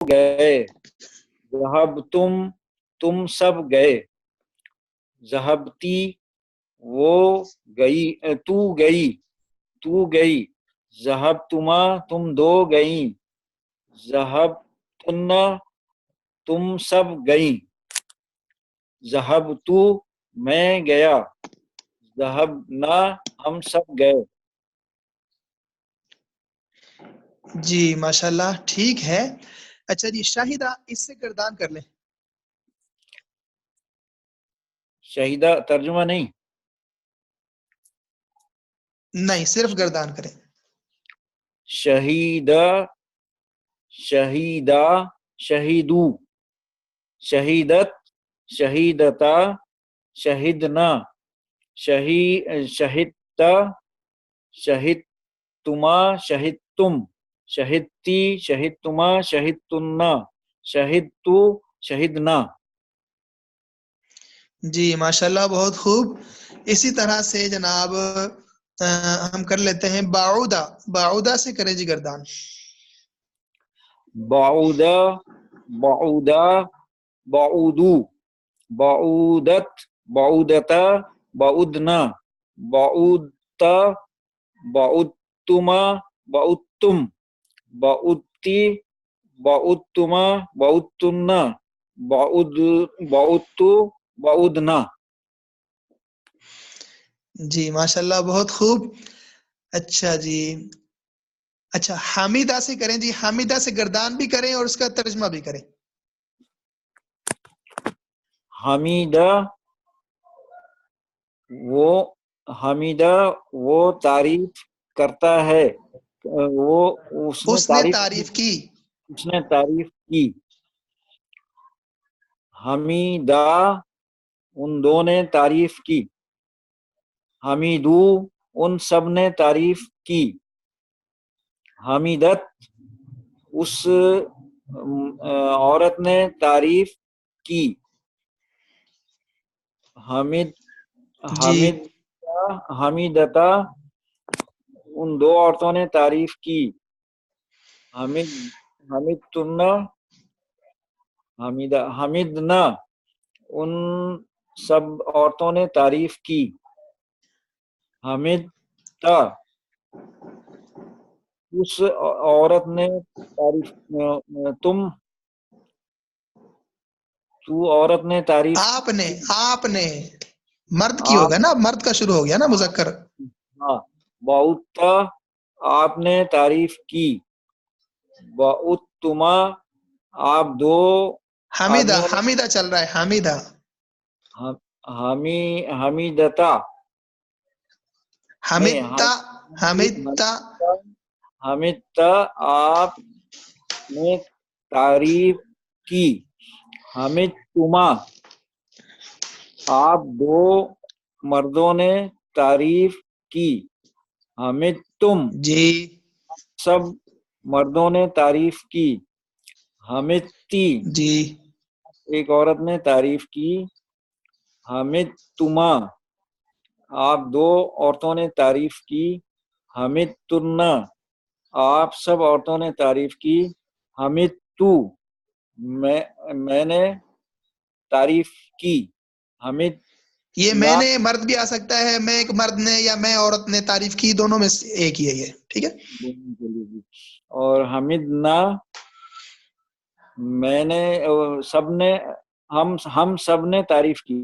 گئے. ذہب تم سب گئے. ذہبتی وہ گئی تو گئی. ذہب تم دو گئیں. ذہب تم سب گئیں. ذہب میں گیا. ذہبنا ہم سب گئے. جی ماشاءاللہ ٹھیک ہے. اچھا جی شاہدہ اس سے گردان کر لیں. شہیدہ ترجمہ نہیں؟ نہیں صرف گردان کریں. شہیدہ شہیدو شہیدت شہیدتا شہدنا شہدتا شہدتما شہدتم شہدتی شہدتما شہدتنا شہدتو شہدنا. جی ماشاءاللہ بہت خوب. اسی طرح سے جناب ہم کر لیتے ہیں باعودہ سے کریں جی گردان. بعودہ بعودو بعودت بعودتا بعودنا بعودتا بعودتما بعودتم بعودتی بعودتما بعودتنا بعودتو بعودنا. جی ماشاءاللہ بہت خوب. اچھا جی اچھا حامدہ سے کریں جی. حامدہ سے گردان بھی کریں اور اس کا ترجمہ بھی کریں. حمیدہ وہ تعریف کرتا ہے. اس نے تعریف کی. حمیدہ ان دو نے تعریف کی. حمیدو ان سب نے تعریف کی. حمیدت اس عورت نے تعریف کی. حمیدتا ان دو عورتوں نے تعریف کی. حمیدنا ان سب عورتوں نے تعریف کی. حمیدتا اس عورت نے تعریف تو عورت نے تعریف آپ نے مرد کی ہوگا نا, مرد کا شروع ہو گیا نا مذکر. ہاں بعودتا آپ نے تعریف کی. بعودتما آپ دو حمیدہ چل رہا ہے. حمیدتا حمیدتا آپ نے تعریف کی. حمیدتما آپ دو مردوں نے تعریف کی. حمیدتم جی سب مردوں نے تعریف کی. حمیدتی جی ایک عورت نے تعریف کی. حمیدتما آپ دو عورتوں نے تعریف کی. حمیدتنا آپ سب عورتوں نے تعریف کی. حمیدتو میں نے تعریف کی. یہ میں نے مرد بھی آ سکتا ہے, میں ایک مرد نے یا میں عورت نے تعریف کی, دونوں میں سے ایک ہی ہے یہ. ٹھیک ہے. اور حمیدنا میں نے سب نے ہم سب نے تعریف کی.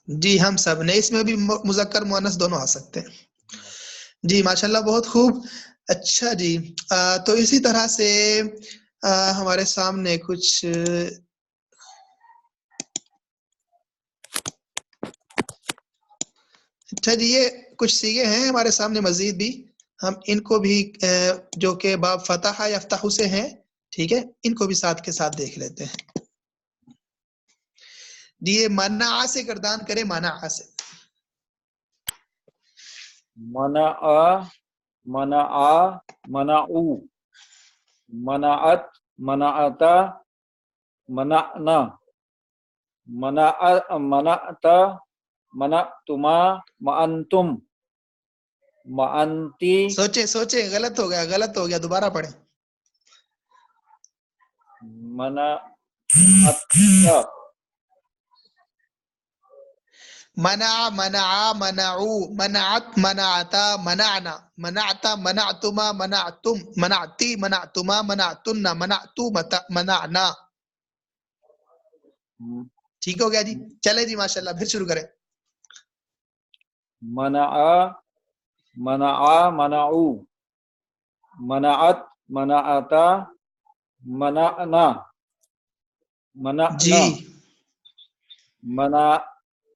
جی ہم سب نے, اس میں بھی مذکر مؤنث دونوں آ سکتے ہیں. جی ماشاءاللہ بہت خوب. اچھا جی تو اسی طرح سے ہمارے سامنے کچھ اچھا جی یہ کچھ سیغے ہیں ہمارے سامنے مزید بھی, ہم ان کو بھی جو کہ باب فتح یفتح سے ہیں, ٹھیک ہے, ان کو بھی ساتھ کے ساتھ دیکھ لیتے ہیں. جی یہ منع سے گردان کرے. منع سے منعو منعت منعتا منعنا منعتا منعتما منعتم منعتی. سوچے غلط ہو گیا دوبارہ پڑھیں. منعت منع منع منعوا منعت منعتا منعنا منعت منعتما منعتم منعتی منعتما منعتن منعتو منعنا. ٹھیک ہو گیا جی. چلے جی ماشاء اللہ پھر شروع کریں. منع منع منعو منعت منعتا منعنا منعنا جی منع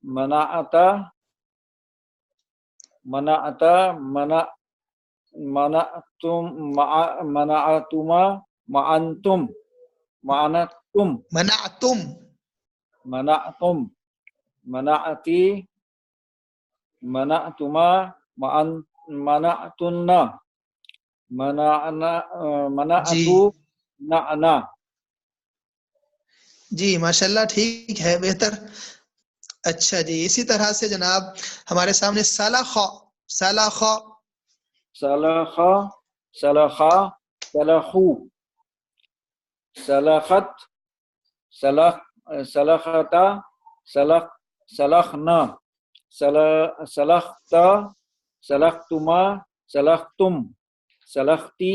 منعتا منعتا منع منعتم منعتما معنتم معنتم منعتم منعتم منعتی منعتما منعتن منعنا جی منعتو منعنا. جی ماشاء اللہ ٹھیک ہے بہتر. اچھا جی اسی طرح سے جناب ہمارے سامنے سلخ سلخ سلخ سلخا سلخو سلخت سلخ سلختا سلخ سلخنا سلختا سلختما سلختم سلختی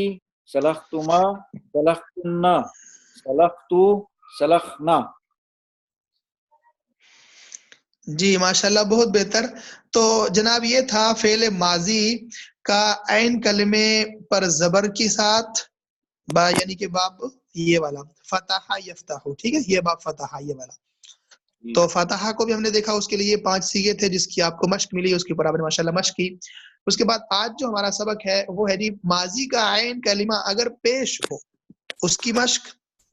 سلختما سلختنا سلختو سلخنا. جی ماشاء اللہ بہت بہتر. تو جناب یہ تھا فعل ماضی کا عین کلمے پر زبر کے ساتھ با یعنی کہ باب یہ والا فتح یفتح. ٹھیک ہے یہ باب فتح یہ والا. تو فتح کو بھی ہم نے دیکھا اس کے لیے 5 صیغے تھے جس کی آپ کو مشق ملی اس کے اوپر آپ نے ماشاءاللہ مشق کی. اس کے بعد آج جو ہمارا سبق ہے وہ ہے جی ماضی کا عین کلمہ اگر پیش ہو اس کی مشق.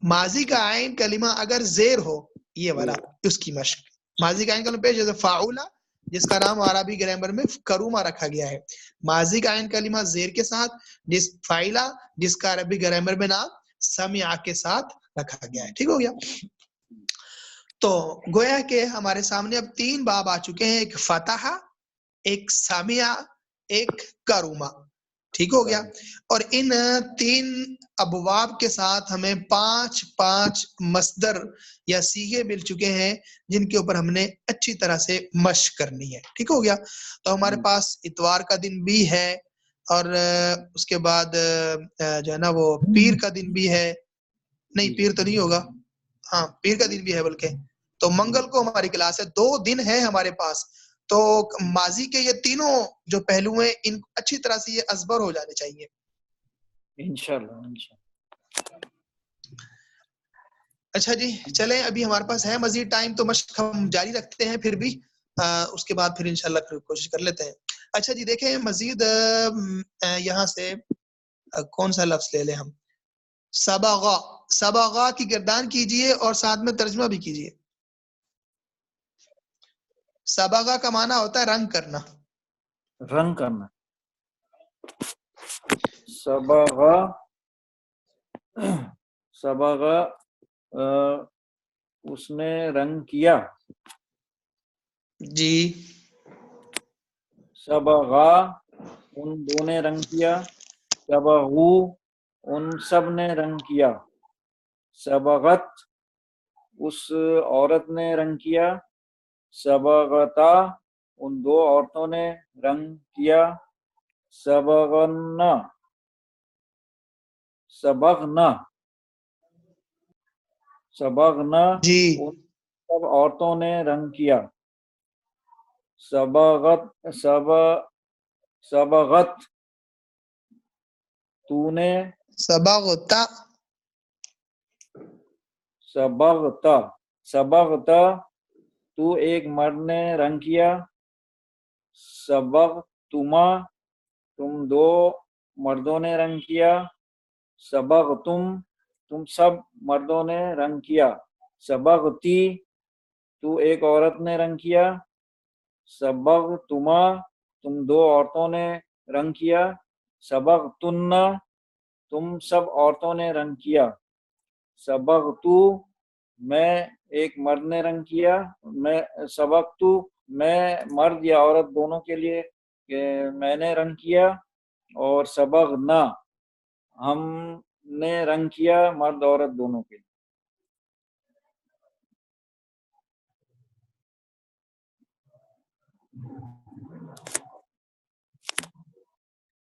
ماضی کا عین کلمہ اگر زیر ہو یہ والا اس کی مشق. ماضی کا عین کلمہ پیش جیسے فاعولہ جس کا نام عربی گرامر میں کروما رکھا گیا ہے. ماضی کا عین کلمہ زیر کے ساتھ جس فاعلہ جس کا عربی گرامر میں نام سمع کے ساتھ رکھا گیا ہے. ٹھیک ہو گیا. تو گویا کہ ہمارے سامنے اب 3 باب آ چکے ہیں. ایک فتح ایک سمع ایک کروما. ٹھیک ہو گیا. اور ان 3 ابواب کے ساتھ ہمیں 5 مصدر یا صیغے مل چکے ہیں جن کے اوپر ہم نے اچھی طرح سے مشق کرنی ہے. ٹھیک ہو گیا. تو ہمارے پاس اتوار کا دن بھی ہے اور اس کے بعد جو ہے نا وہ پیر کا دن بھی ہے. نہیں پیر تو نہیں ہوگا. ہاں پیر کا دن بھی ہے بلکہ. تو منگل کو ہماری کلاس ہے. 2 دن ہے ہمارے پاس. تو ماضی کے یہ تینوں جو پہلو ہیں ان اچھی طرح سے یہ ازبر ہو جانے چاہیے انشاءاللہ. اچھا جی چلیں ابھی ہمارے پاس ہے مزید ٹائم تو مشق ہم جاری رکھتے ہیں پھر بھی اس کے بعد پھر انشاءاللہ پھر کوشش کر لیتے ہیں. اچھا جی دیکھیں مزید یہاں سے کون سا لفظ لے لیں ہم. سبغا. سبغا کی گردان کیجئے اور ساتھ میں ترجمہ بھی کیجئے. سبغا کا معنی ہوتا ہے رنگ کرنا. رنگ کرنا. سبغا سبغا اس نے رنگ کیا. جی سبغا ان 2 نے رنگ کیا. سبغو ان سب نے رنگ کیا. سبغت اس عورت نے رنگ کیا. سبغتا ان 2 عورتوں نے رنگ کیا. سبغنا سبغنا سبغنا جی ان سب عورتوں نے رنگ کیا. سبغت سبغت تو نے سبغتا سبغتا سبغتا تو ایک مرد نے رنگ کیا. سبغتما تم 2 مردوں نے رنگ کیا. سبغتم تم سب مردوں نے رنگ کیا. سبغتی تو ایک عورت نے رنگ کیا. سبغتما تم 2 عورتوں نے رنگ کیا. سبغتن تم سب عورتوں نے رنگ کیا. سبغتو میں ایک مرد نے رنگ کیا. میں سبغتو میں مرد یا عورت دونوں کے لیے میں نے رنگ کیا. اور سبغنا ہم نے رنگ کیا مرد عورت دونوں کے لیے.